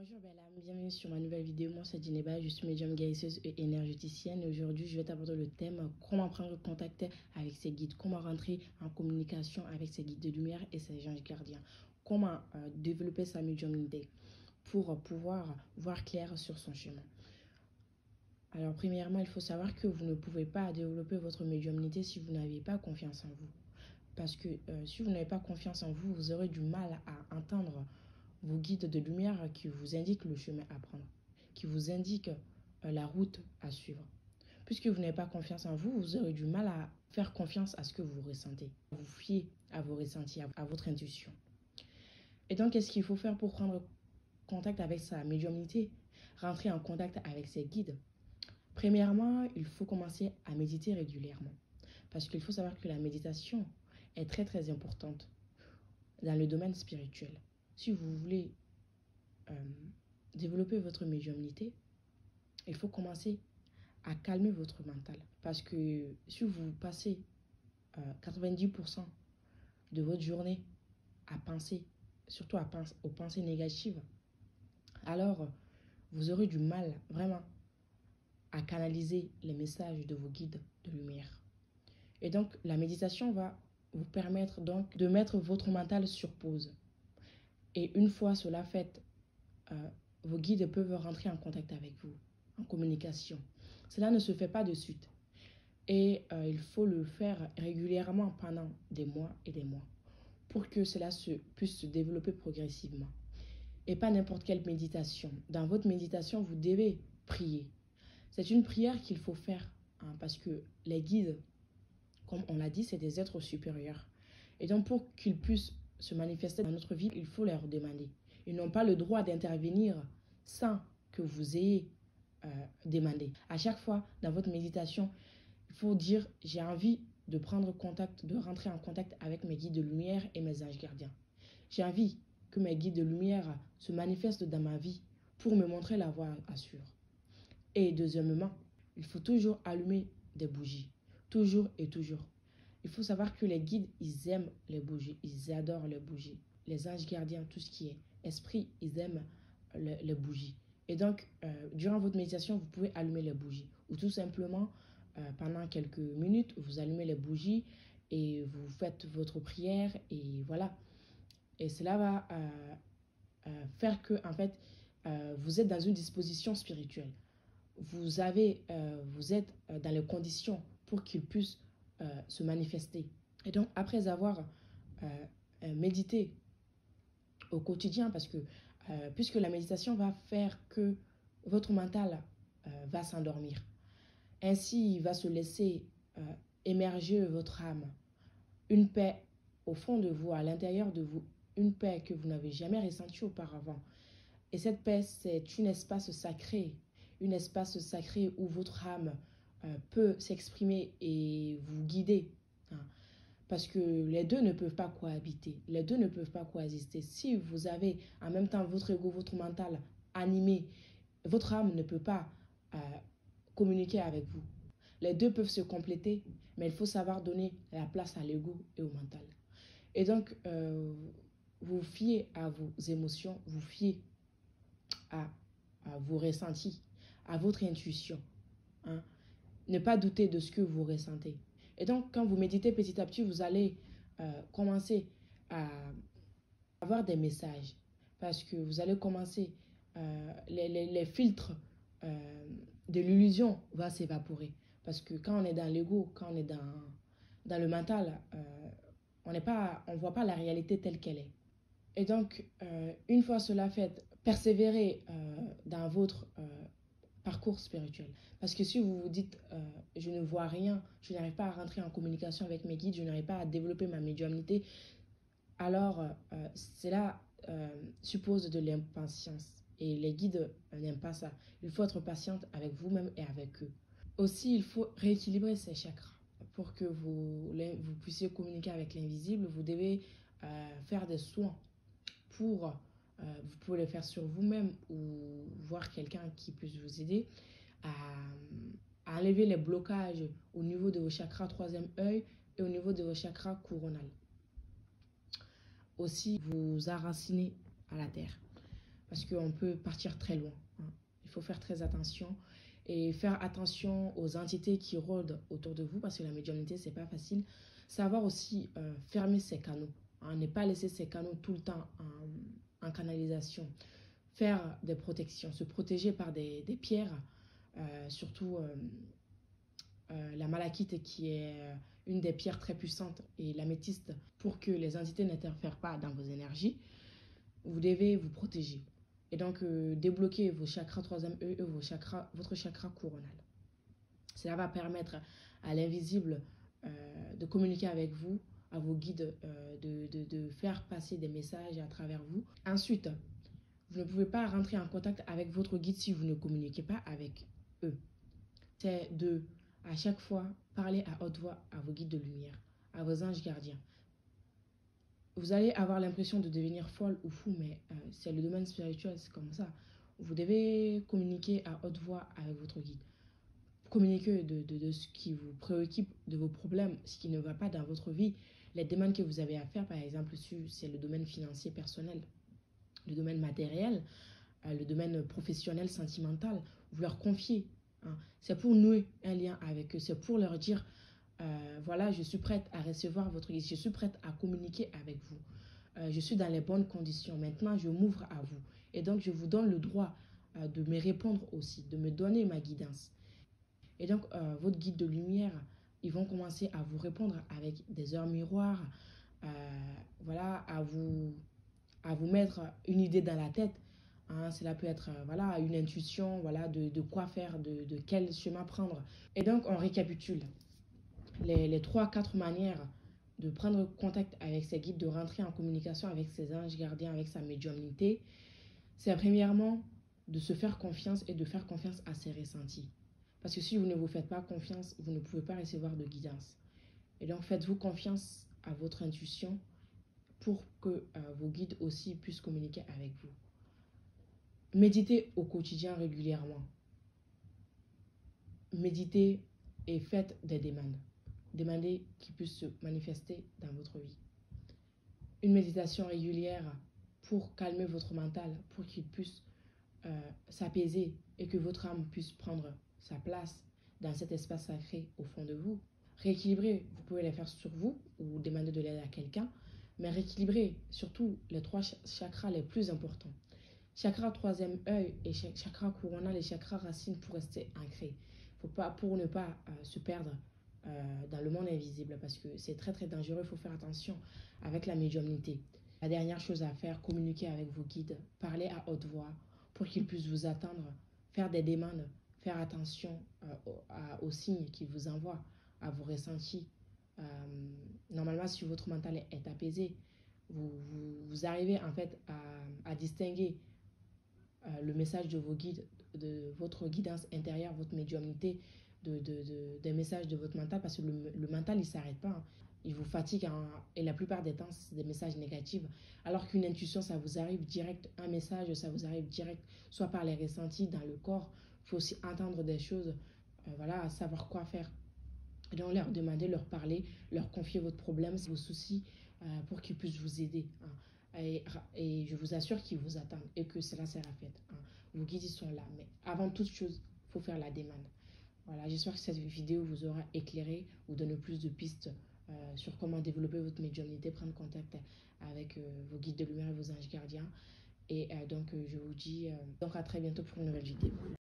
Bonjour Bella, bienvenue sur ma nouvelle vidéo. Moi c'est Djeneba, je suis médium guérisseuse et énergéticienne. Et aujourd'hui je vais t'aborder le thème comment prendre contact avec ses guides, comment rentrer en communication avec ses guides de lumière et ses anges gardiens, comment développer sa médiumnité pour pouvoir voir clair sur son chemin. Alors premièrement, il faut savoir que vous ne pouvez pas développer votre médiumnité si vous n'avez pas confiance en vous. Parce que si vous n'avez pas confiance en vous, vous aurez du mal à entendre vos guides de lumière qui vous indiquent le chemin à prendre, qui vous indiquent la route à suivre. Puisque vous n'avez pas confiance en vous, vous aurez du mal à faire confiance à ce que vous ressentez. Vous fiez à vos ressentis, à votre intuition. Et donc, qu'est-ce qu'il faut faire pour prendre contact avec sa médiumnité, rentrer en contact avec ses guides? Premièrement, il faut commencer à méditer régulièrement. Parce qu'il faut savoir que la méditation est très très importante dans le domaine spirituel. Si vous voulez développer votre médiumnité, il faut commencer à calmer votre mental. Parce que si vous passez 90% de votre journée à penser, surtout aux pensées négatives, alors vous aurez du mal vraiment à canaliser les messages de vos guides de lumière. Et donc la méditation va vous permettre donc de mettre votre mental sur pause. Et une fois cela fait, vos guides peuvent rentrer en contact avec vous, en communication. Cela ne se fait pas de suite. Et il faut le faire régulièrement pendant des mois et des mois pour que cela puisse se développer progressivement. Et pas n'importe quelle méditation. Dans votre méditation, vous devez prier. C'est une prière qu'il faut faire parce que les guides, comme on l'a dit, c'est des êtres supérieurs. Et donc pour qu'ils puissent se manifester dans notre vie, il faut leur demander. Ils n'ont pas le droit d'intervenir sans que vous ayez demandé. À chaque fois, dans votre méditation, il faut dire « j'ai envie de prendre contact, de rentrer en contact avec mes guides de lumière et mes anges gardiens. J'ai envie que mes guides de lumière se manifestent dans ma vie pour me montrer la voie à suivre. » Et deuxièmement, il faut toujours allumer des bougies. Toujours et toujours. Il faut savoir que les guides, ils aiment les bougies, ils adorent les bougies. Les anges gardiens, tout ce qui est esprit, ils aiment les bougies. Et donc, durant votre méditation, vous pouvez allumer les bougies. Ou tout simplement, pendant quelques minutes, vous allumez les bougies et vous faites votre prière et voilà. Et cela va faire que, en fait, vous êtes dans une disposition spirituelle. Vous êtes dans les conditions pour qu'ils puissent se manifester. Et donc, après avoir médité au quotidien, parce que puisque la méditation va faire que votre mental va s'endormir. Ainsi, il va se laisser émerger votre âme, une paix au fond de vous, à l'intérieur de vous, une paix que vous n'avez jamais ressentie auparavant. Et cette paix, c'est un espace sacré où votre âme peut s'exprimer et vous guider. Parce que les deux ne peuvent pas cohabiter, les deux ne peuvent pas coexister. Si vous avez en même temps votre ego, votre mental animé, votre âme ne peut pas communiquer avec vous. Les deux peuvent se compléter, mais il faut savoir donner la place à l'ego et au mental. Et donc, vous fiez à vos émotions, vous fiez à vos ressentis, à votre intuition. Ne pas douter de ce que vous ressentez. Et donc, quand vous méditez petit à petit, vous allez commencer à avoir des messages. Parce que vous allez commencer, les filtres de l'illusion vont s'évaporer. Parce que quand on est dans l'ego, quand on est dans le mental, on ne voit pas la réalité telle qu'elle est. Et donc, une fois cela fait, persévérez dans votre parcours spirituel. Parce que si vous vous dites, je ne vois rien, je n'arrive pas à rentrer en communication avec mes guides, je n'arrive pas à développer ma médiumnité, alors cela suppose de l'impatience. Et les guides n'aiment pas ça. Il faut être patiente avec vous-même et avec eux. Aussi, il faut rééquilibrer ces chakras. Pour que vous puissiez communiquer avec l'invisible, vous devez faire des soins pour... vous pouvez le faire sur vous-même ou voir quelqu'un qui puisse vous aider à enlever les blocages au niveau de vos chakras troisième œil et au niveau de vos chakras coronal. Aussi, vous enraciner à la terre. parce qu'on peut partir très loin. Hein. Il faut faire très attention et faire attention aux entités qui rôdent autour de vous, parce que la médiumnité, c'est pas facile. Savoir aussi fermer ses canaux, hein, ne pas laisser ses canaux tout le temps en canalisation. Faire des protections, se protéger par des pierres, surtout la malachite qui est une des pierres très puissantes et l'améthyste, pour que les entités n'interfèrent pas dans vos énergies. Vous devez vous protéger. Et donc, débloquer vos chakras 3e œil et votre chakra coronal. Cela va permettre à l'invisible de communiquer avec vous, à vos guides, de faire passer des messages à travers vous. Ensuite, vous ne pouvez pas rentrer en contact avec votre guide si vous ne communiquez pas avec eux. C'est de, à chaque fois, parler à haute voix à vos guides de lumière, à vos anges gardiens. Vous allez avoir l'impression de devenir folle ou fou, mais c'est le domaine spirituel, c'est comme ça. Vous devez communiquer à haute voix avec votre guide. Communiquer de ce qui vous préoccupe, de vos problèmes, ce qui ne va pas dans votre vie, les demandes que vous avez à faire, par exemple, si c'est le domaine financier personnel, le domaine matériel, le domaine professionnel, sentimental, vous leur confiez. Hein. C'est pour nouer un lien avec eux, c'est pour leur dire voilà, je suis prête à recevoir votre guide, je suis prête à communiquer avec vous. Je suis dans les bonnes conditions. Maintenant, je m'ouvre à vous. Et donc, je vous donne le droit de me répondre aussi, de me donner ma guidance. Et donc, votre guide de lumière, ils vont commencer à vous répondre avec des heures miroirs, voilà, à vous mettre une idée dans la tête. Hein, cela peut être voilà, une intuition, voilà, de quoi faire, de quel chemin prendre. Et donc, on récapitule les 3-4 manières de prendre contact avec ses guides, de rentrer en communication avec ses anges gardiens, avec sa médiumnité. C'est premièrement de se faire confiance et de faire confiance à ses ressentis. Parce que si vous ne vous faites pas confiance, vous ne pouvez pas recevoir de guidance. Et donc, faites-vous confiance à votre intuition pour que vos guides aussi puissent communiquer avec vous. Méditez au quotidien régulièrement. Méditez et faites des demandes. Demandez qu'ils puissent se manifester dans votre vie. Une méditation régulière pour calmer votre mental, pour qu'il puisse s'apaiser et que votre âme puisse prendre sa place dans cet espace sacré au fond de vous. Rééquilibrer, vous pouvez les faire sur vous ou demander de l'aide à quelqu'un, mais rééquilibrer surtout les 3 chakras les plus importants. Chakra 3e œil et chakra coronal et chakra racine pour rester ancré. Pour ne pas se perdre dans le monde invisible, parce que c'est très très dangereux, il faut faire attention avec la médiumnité. La dernière chose à faire, communiquer avec vos guides, parler à haute voix pour qu'ils puissent vous attendre, faire des demandes, faire attention aux signes qu'ils vous envoient, à vos ressentis. Normalement, si votre mental est apaisé, vous arrivez en fait à distinguer le message de vos guides, de votre guidance intérieure, votre médiumnité, des messages de votre mental, parce que le mental, il ne s'arrête pas. Hein. Il vous fatigue et la plupart des temps, c'est des messages négatifs. Alors qu'une intuition, ça vous arrive direct, un message, ça vous arrive direct, soit par les ressentis dans le corps. Il faut aussi entendre des choses, voilà, savoir quoi faire. Et donc, leur demander, leur parler, leur confier votre problème, vos soucis, pour qu'ils puissent vous aider. Hein. Et je vous assure qu'ils vous attendent et que cela sera fait. Hein. Vos guides, ils sont là. Mais avant toute chose, il faut faire la demande. Voilà, j'espère que cette vidéo vous aura éclairé ou donné plus de pistes sur comment développer votre médiumnité, prendre contact avec vos guides de lumière et vos anges gardiens. Et donc, je vous dis donc à très bientôt pour une nouvelle vidéo.